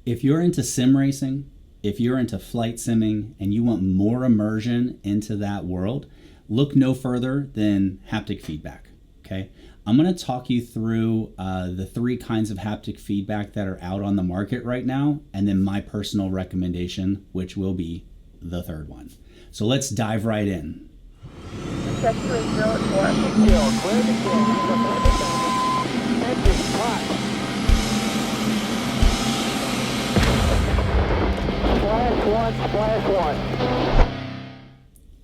If you're into sim racing, if you're into flight simming, and you want more immersion into that world, look no further than haptic feedback. Okay, I'm going to talk you through the three kinds of haptic feedback that are out on the market right now, and then my personal recommendation, which will be the third one. So let's dive right in.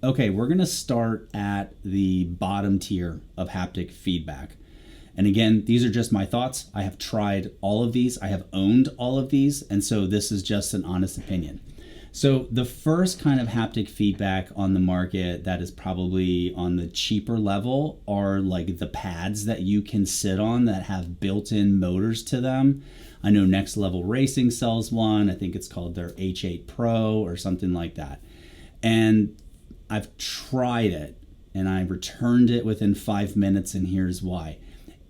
Okay, we're going to start at the bottom tier of haptic feedback. And again, these are just my thoughts. I have tried all of these. I have owned all of these. And so this is just an honest opinion. So the first kind of haptic feedback on the market that is probably on the cheaper level are like the pads that you can sit on that have built-in motors to them. I know Next Level Racing sells one. I think it's called their H8 Pro or something like that. And I've tried it and I returned it within 5 minutes, and here's why.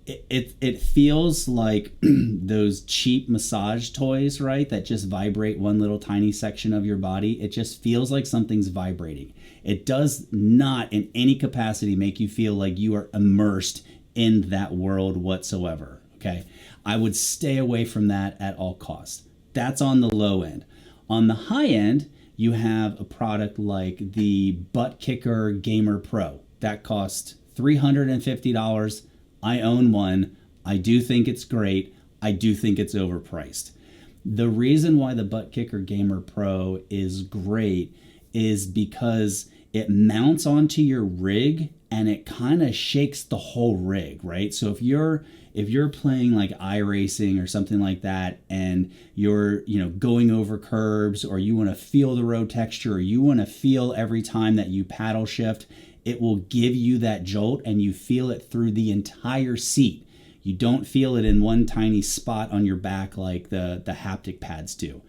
It feels like those cheap massage toys, right? That just vibrate one little tiny section of your body. It just feels like something's vibrating. It does not in any capacity make you feel like you are immersed in that world whatsoever. Okay, I would stay away from that at all costs. That's on the low end. On the high end, you have a product like the Butt Kicker Gamer Pro. That costs $350. I own one. I do think it's great. I do think it's overpriced. The reason why the Butt Kicker Gamer Pro is great is because it mounts onto your rig and it kind of shakes the whole rig, right? So if you're playing like iRacing or something like that, and you're going over curbs, or you want to feel the road texture, or you want to feel every time that you paddle shift, it will give you that jolt, and you feel it through the entire seat. You don't feel it in one tiny spot on your back like the haptic pads do.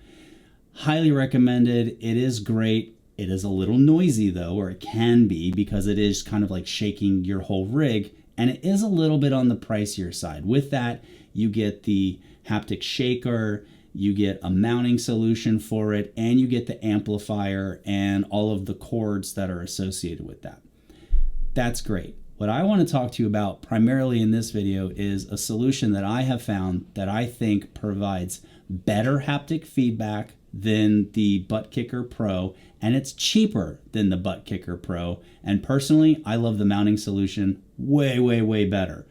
Highly recommended. It is great. It is a little noisy though, or it can be, because it is kind of like shaking your whole rig, and it is a little bit on the pricier side. With that, you get the haptic shaker, you get a mounting solution for it, and you get the amplifier and all of the cords that are associated with that. That's great. What I want to talk to you about primarily in this video is a solution that I have found that I think provides better haptic feedback than the Butt Kicker Pro, and it's cheaper than the Butt Kicker Pro. And personally, I love the mounting solution way, way, way better.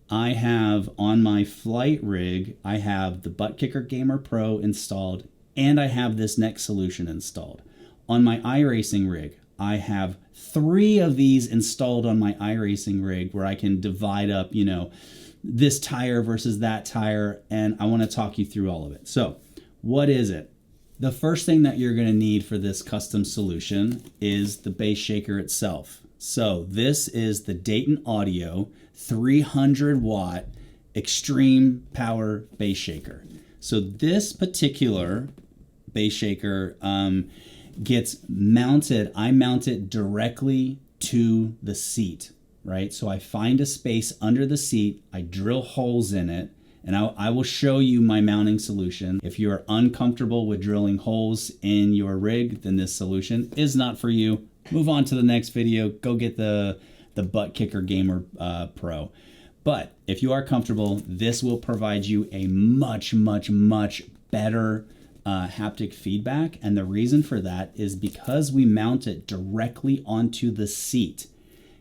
I have on my flight rig, I have the Butt Kicker Gamer Pro installed, and I have this next solution installed. On my iRacing rig, I have 3 of these installed on my iRacing rig, where I can divide up, this tire versus that tire, and I want to talk you through all of it. So, what is it? The first thing that you're going to need for this custom solution is the bass shaker itself. So this is the Dayton Audio 300 watt extreme power bass shaker. So this particular bass shaker gets mounted. I mount it directly to the seat, right? So I find a space under the seat, I drill holes in it, and I will show you my mounting solution. If you are uncomfortable with drilling holes in your rig, then this solution is not for you. Move on to the next video. Go get the Butt Kicker Gamer Pro. But if you are comfortable, this will provide you a much, much, much better haptic feedback. And the reason for that is because we mount it directly onto the seat.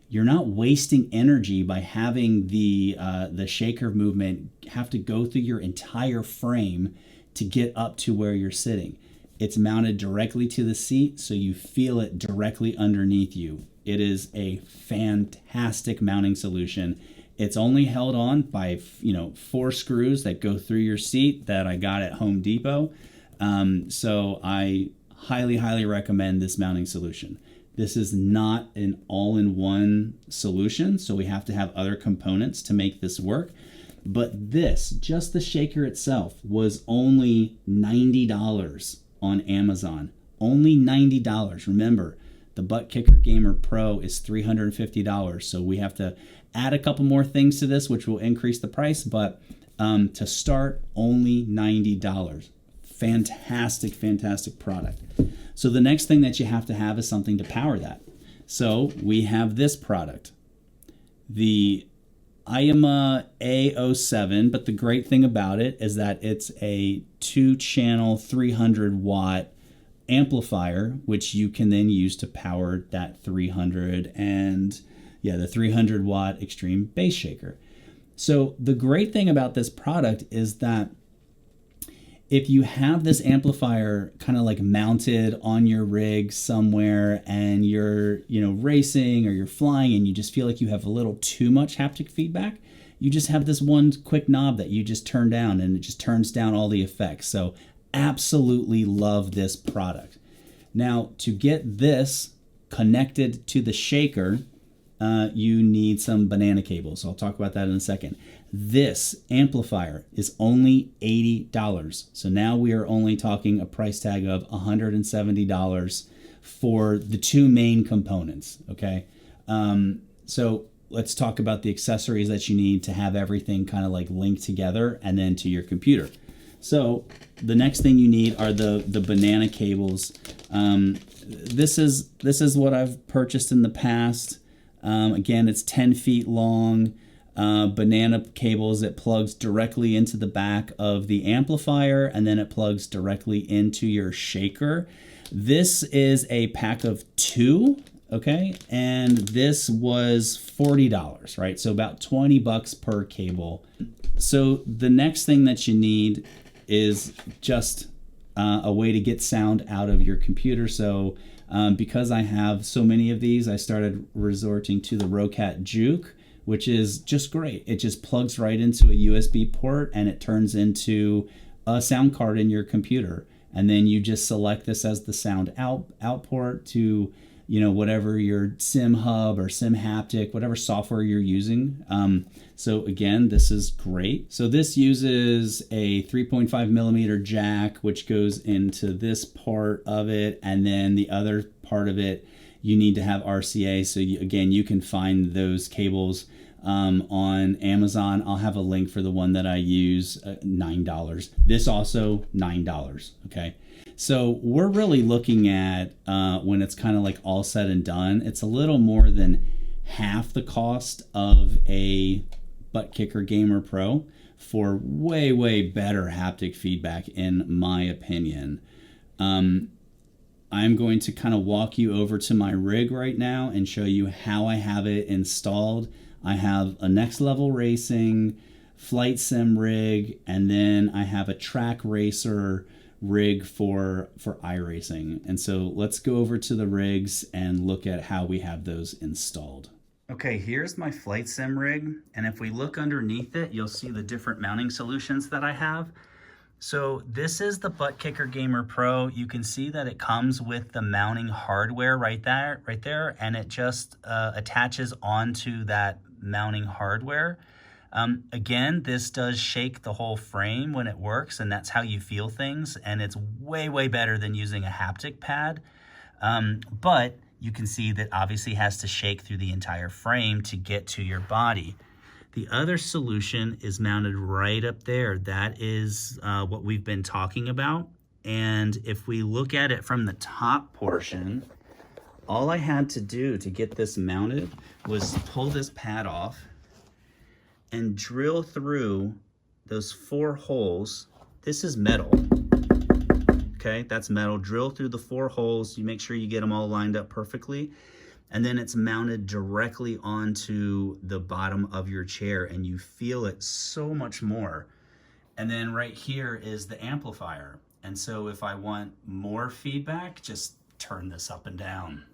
You're not wasting energy by having the shaker movement have to go through your entire frame to get up to where you're sitting. It's mounted directly to the seat, so you feel it directly underneath you. It is a fantastic mounting solution. It's only held on by 4 screws that go through your seat that I got at Home Depot. So I highly, highly recommend this mounting solution. This is not an all-in-one solution, so we have to have other components to make this work. But this, just the shaker itself, was only $90 on Amazon. Only $90. Remember, the Butt Kicker Gamer Pro is $350, so we have to add a couple more things to this, which will increase the price, but to start, only $90. fantastic, fantastic product. So the next thing that you have to have is something to power that. So we have this product, the IAMA A07, but the great thing about it is that it's a 2-channel 300 watt amplifier, which you can then use to power that 300 watt extreme bass shaker. So the great thing about this product is that if you have this amplifier kind of like mounted on your rig somewhere and you're, racing or you're flying and you just feel like you have a little too much haptic feedback, you just have this one quick knob that you just turn down and it just turns down all the effects. So absolutely love this product. Now, to get this connected to the shaker, you need some banana cables. So I'll talk about that in a second. This amplifier is only $80. So now we are only talking a price tag of $170 for the two main components, okay? So let's talk about the accessories that you need to have everything kind of like linked together and then to your computer. So the next thing you need are the banana cables. This is what I've purchased in the past. Again, it's 10 feet long. Banana cables. It plugs directly into the back of the amplifier and then it plugs directly into your shaker. This is a pack of 2, okay? And this was $40, right? So about $20 per cable. So the next thing that you need is just a way to get sound out of your computer. So because I have so many of these, I started resorting to the Rocat Juke, which is just great. It just plugs right into a USB port and it turns into a sound card in your computer. And then you just select this as the sound out port to, whatever your Sim Hub or Sim Haptic, whatever software you're using. So again, this is great. So this uses a 3.5 millimeter jack, which goes into this part of it. And then the other part of it, you need to have RCA. So you can find those cables on Amazon. I'll have a link for the one that I use, $9. This also $9, okay? So we're really looking at, when it's kind of like all said and done, it's a little more than half the cost of a Butt Kicker Gamer Pro for way, way better haptic feedback, in my opinion. I'm going to kind of walk you over to my rig right now and show you how I have it installed. I have a Next Level Racing flight sim rig, and then I have a track racer rig for iRacing. And so let's go over to the rigs and look at how we have those installed. Okay, here's my flight sim rig, and if we look underneath it, you'll see the different mounting solutions that I have. So this is the Butt Kicker Gamer Pro. You can see that it comes with the mounting hardware right there, and it just attaches onto that mounting hardware. Again, this does shake the whole frame when it works, and that's how you feel things, and it's way, way better than using a haptic pad. But you can see that obviously has to shake through the entire frame to get to your body. The other solution is mounted right up there. That is what we've been talking about. And if we look at it from the top portion, all I had to do to get this mounted was pull this pad off and drill through those 4 holes. This is metal, okay? That's metal. Drill through the 4 holes. You make sure you get them all lined up perfectly. And then it's mounted directly onto the bottom of your chair and you feel it so much more. And then right here is the amplifier. And so if I want more feedback, just turn this up and down,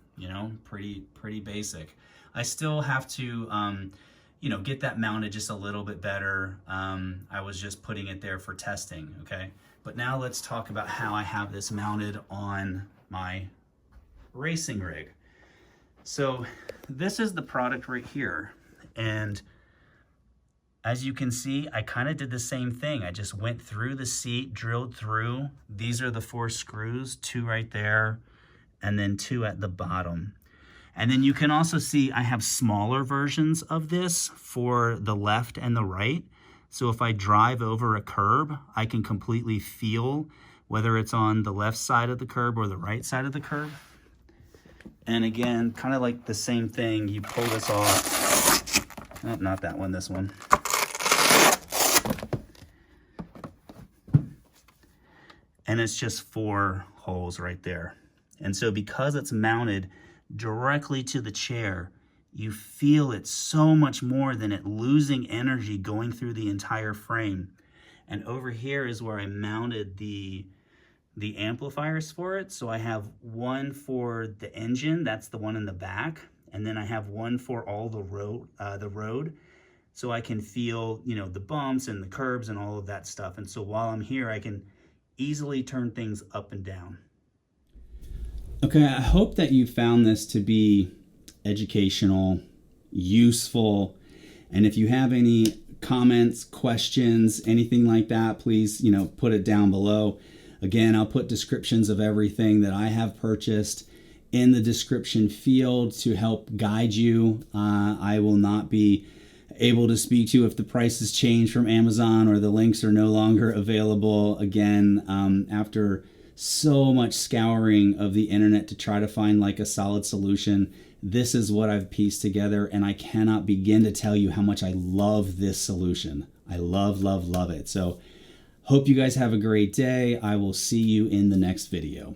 pretty basic. I still have to, get that mounted just a little bit better. I was just putting it there for testing, okay? But now let's talk about how I have this mounted on my racing rig. So this is the product right here. And as you can see, I kind of did the same thing. I just went through the seat, drilled through. These are the 4 screws, 2 right there, and then 2 at the bottom. And then you can also see I have smaller versions of this for the left and the right. So if I drive over a curb, I can completely feel whether it's on the left side of the curb or the right side of the curb. And again, kind of like the same thing, you pull this off. Oh, not that one, this one. And it's just 4 holes right there. And so because it's mounted directly to the chair, you feel it so much more than it losing energy going through the entire frame. And over here is where I mounted the amplifiers for it. So I have one for the engine, that's the one in the back, and then I have one for all the road, so I can feel, you know, the bumps and the curbs and all of that stuff. And so while I'm here, I can easily turn things up and down. Okay, I hope that you found this to be educational, useful, and if you have any comments, questions, anything like that, please, you know, put it down below. Again, I'll put descriptions of everything that I have purchased in the description field to help guide you. I will not be able to speak to if the prices change from Amazon or the links are no longer available. Again, after so much scouring of the internet to try to find like a solid solution, this is what I've pieced together, and I cannot begin to tell you how much I love this solution. I love, love, love it. So hope you guys have a great day. I will see you in the next video.